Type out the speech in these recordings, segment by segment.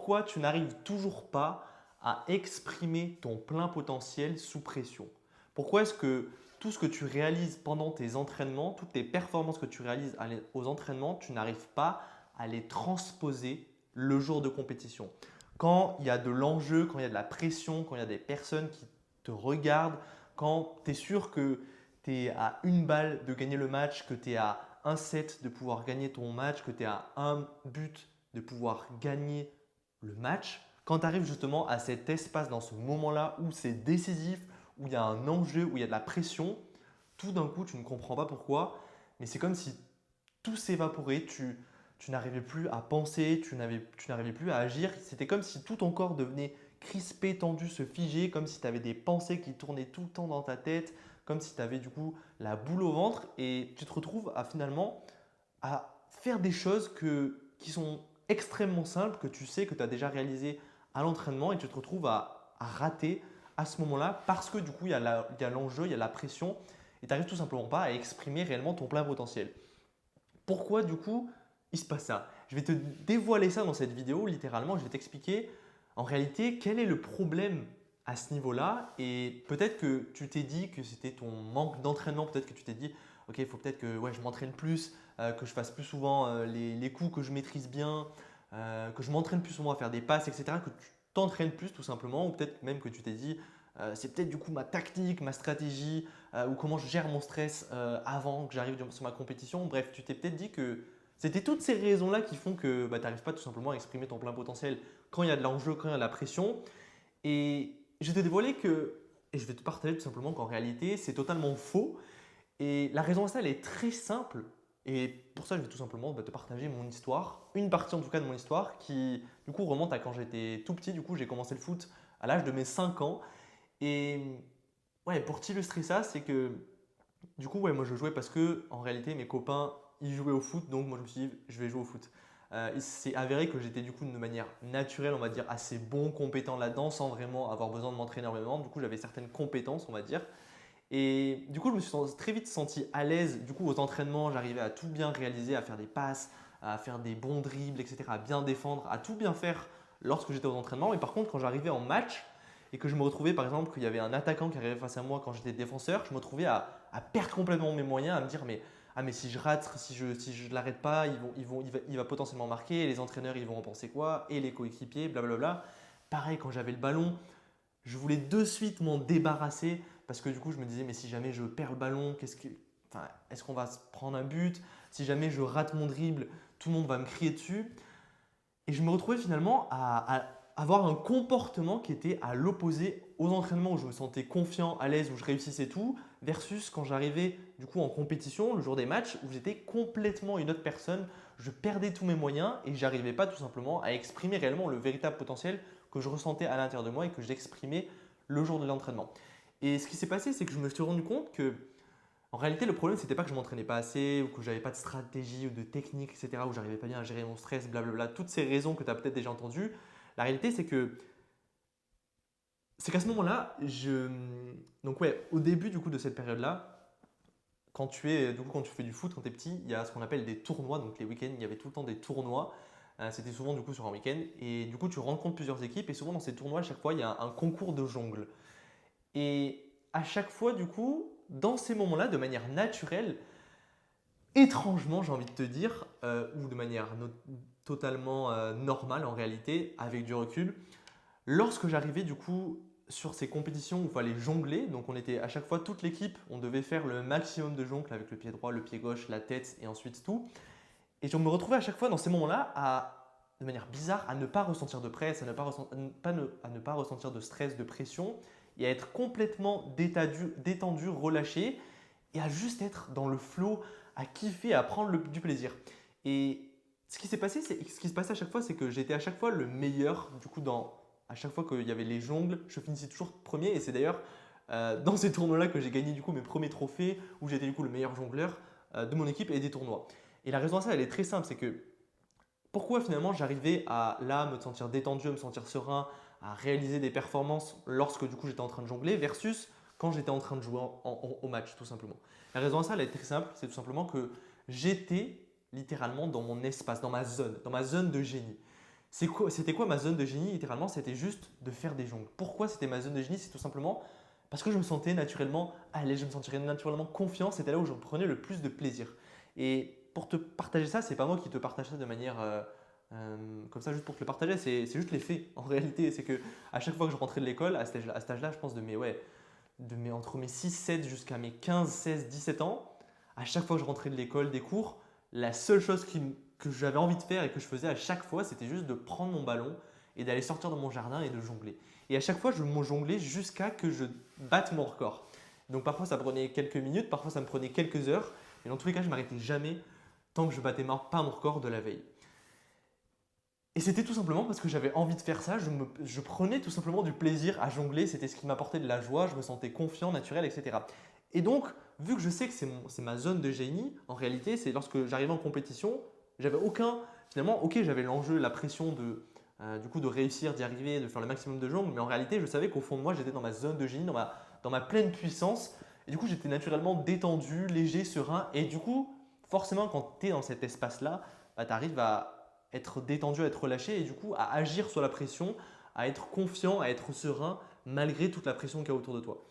Pourquoi tu n'arrives toujours pas à exprimer ton plein potentiel sous pression? Pourquoi est-ce que tout ce que tu réalises pendant tes entraînements, toutes tes performances que tu réalises aux entraînements, tu n'arrives pas à les transposer le jour de compétition? Quand il y a de l'enjeu, quand il y a de la pression, quand il y a des personnes qui te regardent, quand tu es sûr que tu es à une balle de gagner le match, que tu es à un set de pouvoir gagner ton match, que tu es à un but de pouvoir gagner le match, quand tu arrives justement à cet espace, dans ce moment-là où c'est décisif, où il y a un enjeu, où il y a de la pression, tout d'un coup, tu ne comprends pas pourquoi, mais c'est comme si tout s'évaporait, tu n'arrivais plus à penser, tu n'arrivais plus à agir. C'était comme si tout ton corps devenait crispé, tendu, se figer, comme si tu avais des pensées qui tournaient tout le temps dans ta tête, comme si tu avais du coup la boule au ventre et tu te retrouves à finalement à faire des choses qui sont extrêmement simples, que tu sais que tu as déjà réalisé à l'entraînement et tu te retrouves à rater à ce moment-là parce que du coup, il y a l'enjeu, il y a la pression et tu n'arrives tout simplement pas à exprimer réellement ton plein potentiel. Pourquoi du coup il se passe ça? Je vais te dévoiler ça dans cette vidéo, littéralement, je vais t'expliquer en réalité quel est le problème à ce niveau-là et peut-être que tu t'es dit que c'était ton manque d'entraînement, peut-être que tu t'es dit ok, il faut peut-être que ouais, je m'entraîne plus, que je fasse plus souvent les coups que je maîtrise bien, que je m'entraîne plus souvent à faire des passes, etc. Que tu t'entraînes plus tout simplement, ou peut-être même que tu t'es dit c'est peut-être du coup ma tactique, ma stratégie, ou comment je gère mon stress avant que j'arrive sur ma compétition. Bref, tu t'es peut-être dit que c'était toutes ces raisons-là qui font que bah, tu n'arrives pas tout simplement à exprimer ton plein potentiel quand il y a de l'enjeu, quand il y a de la pression. Et je vais te dévoiler que, et je vais te partager tout simplement qu'en réalité, c'est totalement faux. Et la raison à ça, elle est très simple. Et pour ça, je vais tout simplement te partager mon histoire, une partie en tout cas de mon histoire qui du coup remonte à quand j'étais tout petit. Du coup, j'ai commencé le foot à l'âge de mes 5 ans. Et ouais, pour t'illustrer ça, c'est que du coup, ouais, moi je jouais parce que en réalité, mes copains, ils jouaient au foot. Donc moi, je me suis dit, je vais jouer au foot. Il s'est avéré que j'étais du coup de manière naturelle, on va dire, assez bon, compétent là-dedans, sans vraiment avoir besoin de m'entraîner énormément. Du coup, j'avais certaines compétences, on va dire. Et du coup, je me suis très vite senti à l'aise. Du coup, aux entraînements, j'arrivais à tout bien réaliser, à faire des passes, à faire des bons dribbles, etc., à bien défendre, à tout bien faire lorsque j'étais aux entraînements. Et par contre, quand j'arrivais en match et que je me retrouvais, par exemple, qu'il y avait un attaquant qui arrivait face à moi quand j'étais défenseur, je me retrouvais à perdre complètement mes moyens, à me dire, mais si je rate, si je ne l'arrête pas, il va potentiellement marquer. Et les entraîneurs, ils vont en penser quoi? Et les coéquipiers, blablabla. Pareil, quand j'avais le ballon, je voulais de suite m'en débarrasser parce que du coup, je me disais, mais si jamais je perds le ballon, est-ce qu'on va se prendre un but? Si jamais je rate mon dribble, tout le monde va me crier dessus. Et je me retrouvais finalement à avoir un comportement qui était à l'opposé aux entraînements où je me sentais confiant, à l'aise, où je réussissais tout, versus quand j'arrivais du coup en compétition, le jour des matchs, où j'étais complètement une autre personne, je perdais tous mes moyens et j'arrivais pas tout simplement à exprimer réellement le véritable potentiel que je ressentais à l'intérieur de moi et que j'exprimais le jour de l'entraînement. Et ce qui s'est passé, c'est que je me suis rendu compte que en réalité, le problème, c'était pas que je m'entraînais pas assez ou que j'avais pas de stratégie ou de technique, etc., ou j'arrivais pas bien à gérer mon stress, blablabla, toutes ces raisons que tu as peut-être déjà entendues. La réalité, c'est qu'à ce moment-là, donc ouais, au début du coup de cette période-là, quand tu fais du foot, quand tu es petit, il y a ce qu'on appelle des tournois. Donc les week-ends, il y avait tout le temps des tournois. C'était souvent du coup sur un week-end. Et du coup, tu rencontres plusieurs équipes. Et souvent dans ces tournois, à chaque fois, il y a un concours de jongle. Et à chaque fois, du coup, dans ces moments-là, de manière naturelle, étrangement, j'ai envie de te dire, ou de manière totalement normale en réalité, avec du recul, lorsque j'arrivais du coup sur ces compétitions où il fallait jongler, donc on était à chaque fois toute l'équipe, on devait faire le maximum de jongles avec le pied droit, le pied gauche, la tête et ensuite tout. Et je me retrouvais à chaque fois dans ces moments-là de manière bizarre, à ne pas ressentir de presse, à ne pas ressentir de stress, de pression, et à être complètement détendu, relâché, et à juste être dans le flow, à kiffer, à prendre du plaisir. Et ce qui se passait à chaque fois, c'est que j'étais à chaque fois le meilleur. Du coup, à chaque fois qu'il y avait les jongles, je finissais toujours premier. Et c'est d'ailleurs dans ces tournois-là que j'ai gagné du coup mes premiers trophées, où j'étais du coup le meilleur jongleur de mon équipe et des tournois. Et la raison à ça, elle est très simple, c'est que pourquoi finalement j'arrivais à là me sentir détendu, à me sentir serein, à réaliser des performances lorsque du coup j'étais en train de jongler versus quand j'étais en train de jouer au match tout simplement. La raison à ça, elle est très simple, c'est tout simplement que j'étais littéralement dans mon espace, dans ma zone de génie. C'était quoi ma zone de génie? Littéralement, c'était juste de faire des jongles. Pourquoi c'était ma zone de génie? C'est tout simplement parce que je me sentais naturellement à l'aise, je me sentirais naturellement confiant. C'était là où je prenais le plus de plaisir. Et pour te partager ça, c'est pas moi qui te partage ça de manière comme ça juste pour te le partager, c'est juste les faits. En réalité, c'est que à chaque fois que je rentrais de l'école, à cet âge-là, je pense entre mes 6, 7 jusqu'à mes 15, 16, 17 ans, à chaque fois que je rentrais de l'école, des cours, la seule chose que j'avais envie de faire et que je faisais à chaque fois, c'était juste de prendre mon ballon et d'aller sortir dans mon jardin et de jongler. Et à chaque fois, je me jonglais jusqu'à que je batte mon record. Donc parfois, ça prenait quelques minutes, parfois, ça me prenait quelques heures. Et dans tous les cas, je m'arrêtais jamais tant que je battais pas mon record de la veille. Et c'était tout simplement parce que j'avais envie de faire ça, je prenais tout simplement du plaisir à jongler, c'était ce qui m'apportait de la joie, je me sentais confiant, naturel, etc. Et donc, vu que je sais que c'est ma zone de génie, en réalité, c'est lorsque j'arrivais en compétition, j'avais aucun, finalement, ok, j'avais l'enjeu, la pression du coup, de réussir, d'y arriver, de faire le maximum de jongles, mais en réalité, je savais qu'au fond de moi, j'étais dans ma zone de génie, dans ma pleine puissance, et du coup, j'étais naturellement détendu, léger, serein, et du coup, forcément, quand tu es dans cet espace-là, bah, tu arrives à être détendu, à être relâché et du coup à agir sur la pression, à être confiant, à être serein malgré toute la pression qu'il y a autour de toi.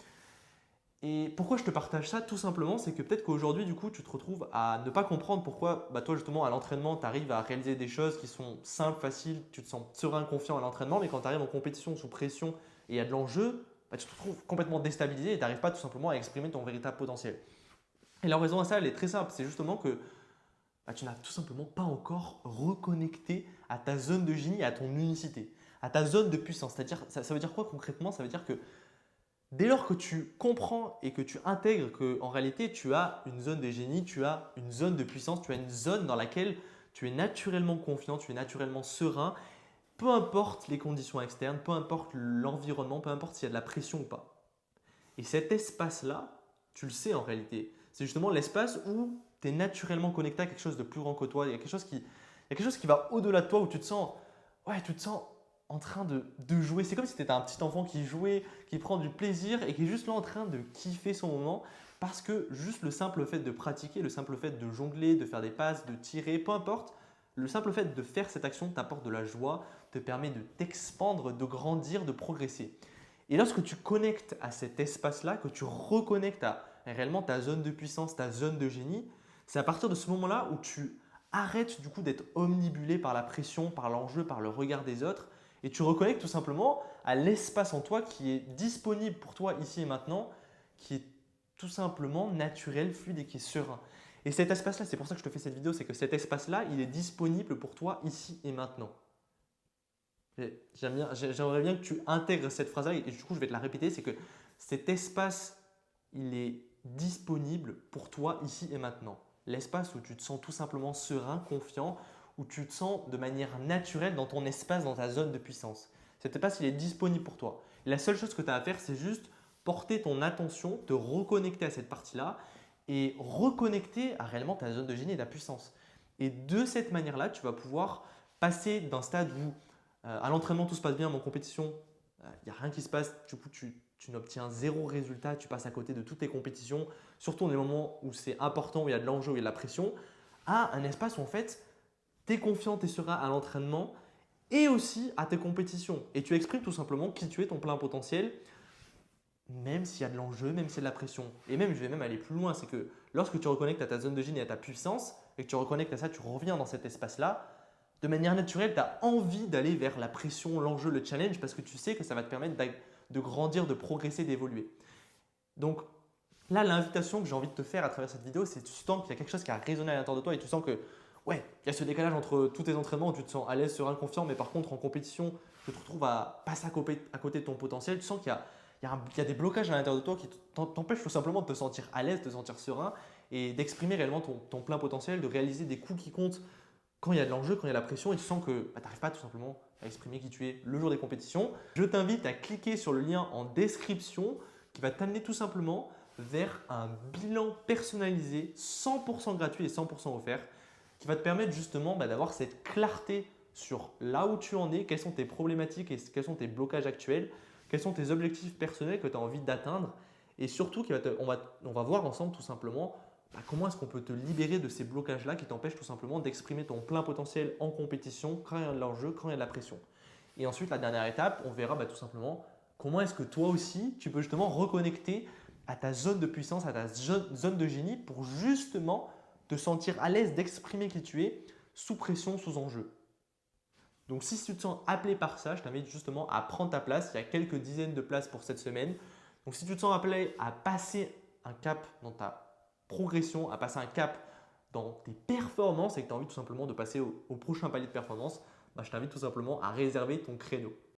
Et pourquoi je te partage ça? Tout simplement, c'est que peut-être qu'aujourd'hui, du coup, tu te retrouves à ne pas comprendre pourquoi toi, justement, à l'entraînement, tu arrives à réaliser des choses qui sont simples, faciles, tu te sens serein, confiant à l'entraînement, mais quand tu arrives en compétition sous pression et il y a de l'enjeu, tu te retrouves complètement déstabilisé et tu n'arrives pas tout simplement à exprimer ton véritable potentiel. Et la raison à ça, elle est très simple, c'est justement que tu n'as tout simplement pas encore reconnecté à ta zone de génie, à ton unicité, à ta zone de puissance. C'est-à-dire, ça veut dire quoi concrètement? Ça veut dire que dès lors que tu comprends et que tu intègres qu'en réalité tu as une zone de génie, tu as une zone de puissance, tu as une zone dans laquelle tu es naturellement confiant, tu es naturellement serein, peu importe les conditions externes, peu importe l'environnement, peu importe s'il y a de la pression ou pas. Et cet espace-là, tu le sais en réalité, c'est justement l'espace où tu es naturellement connecté à quelque chose de plus grand que toi. Il y a quelque chose qui va au-delà de toi où tu te sens en train de jouer. C'est comme si tu étais un petit enfant qui jouait, qui prend du plaisir et qui est juste là en train de kiffer son moment parce que juste le simple fait de pratiquer, le simple fait de jongler, de faire des passes, de tirer, peu importe, le simple fait de faire cette action t'apporte de la joie, te permet de t'expandre, de grandir, de progresser. Et lorsque tu connectes à cet espace-là, que tu reconnectes à réellement ta zone de puissance, ta zone de génie, c'est à partir de ce moment-là où tu arrêtes du coup d'être omnibulé par la pression, par l'enjeu, par le regard des autres et tu reconnectes tout simplement à l'espace en toi qui est disponible pour toi ici et maintenant, qui est tout simplement naturel, fluide et qui est serein. Et cet espace-là, c'est pour ça que je te fais cette vidéo, c'est que cet espace-là, il est disponible pour toi ici et maintenant. J'aimerais bien que tu intègres cette phrase-là et du coup, je vais te la répéter, c'est que cet espace, il est disponible pour toi ici et maintenant. L'espace où tu te sens tout simplement serein, confiant, où tu te sens de manière naturelle dans ton espace, dans ta zone de puissance. Cet espace, il est disponible pour toi. Et la seule chose que tu as à faire, c'est juste porter ton attention, te reconnecter à cette partie-là et reconnecter à réellement ta zone de génie et ta puissance. Et de cette manière-là, tu vas pouvoir passer d'un stade où à l'entraînement tout se passe bien, mais en compétition, il n'y a rien qui se passe, du coup tu n'obtiens zéro résultat, tu passes à côté de toutes tes compétitions, surtout dans les moments où c'est important, où il y a de l'enjeu, où il y a de la pression, à un espace où en fait tu es confiant, tu es serein à l'entraînement et aussi à tes compétitions. Et tu exprimes tout simplement qui tu es, ton plein potentiel, même s'il y a de l'enjeu, même s'il y a de la pression. Et même, je vais même aller plus loin, c'est que lorsque tu reconnectes à ta zone de génie et à ta puissance, et que tu reconnectes à ça, tu reviens dans cet espace-là, de manière naturelle, tu as envie d'aller vers la pression, l'enjeu, le challenge, parce que tu sais que ça va te permettre de grandir, de progresser, d'évoluer. Donc là, l'invitation que j'ai envie de te faire à travers cette vidéo, c'est que tu sens qu'il y a quelque chose qui a résonné à l'intérieur de toi et tu sens que, ouais, il y a ce décalage entre tous tes entraînements où tu te sens à l'aise, serein, confiant, mais par contre en compétition, tu te retrouves à passer à côté de ton potentiel. Tu sens qu'il y a des blocages à l'intérieur de toi qui t'empêchent tout simplement de te sentir à l'aise, de te sentir serein et d'exprimer réellement ton plein potentiel, de réaliser des coups qui comptent quand il y a de l'enjeu, quand il y a de la pression et tu sens que tu n'arrives pas tout simplement à exprimer qui tu es le jour des compétitions. Je t'invite à cliquer sur le lien en description qui va t'amener tout simplement vers un bilan personnalisé 100% gratuit et 100% offert qui va te permettre justement d'avoir cette clarté sur là où tu en es, quelles sont tes problématiques et quels sont tes blocages actuels, quels sont tes objectifs personnels que tu as envie d'atteindre et surtout on va voir ensemble tout simplement comment est-ce qu'on peut te libérer de ces blocages-là qui t'empêchent tout simplement d'exprimer ton plein potentiel en compétition quand il y a de l'enjeu, quand il y a de la pression. Et ensuite, la dernière étape, on verra tout simplement comment est-ce que toi aussi, tu peux justement reconnecter à ta zone de puissance, à ta zone de génie pour justement te sentir à l'aise d'exprimer qui tu es sous pression, sous enjeu. Donc si tu te sens appelé par ça, je t'invite justement à prendre ta place. Il y a quelques dizaines de places pour cette semaine. Donc si tu te sens appelé à passer un cap dans ta progression, à passer un cap dans tes performances et que tu as envie tout simplement de passer au prochain palier de performance, je t'invite tout simplement à réserver ton créneau.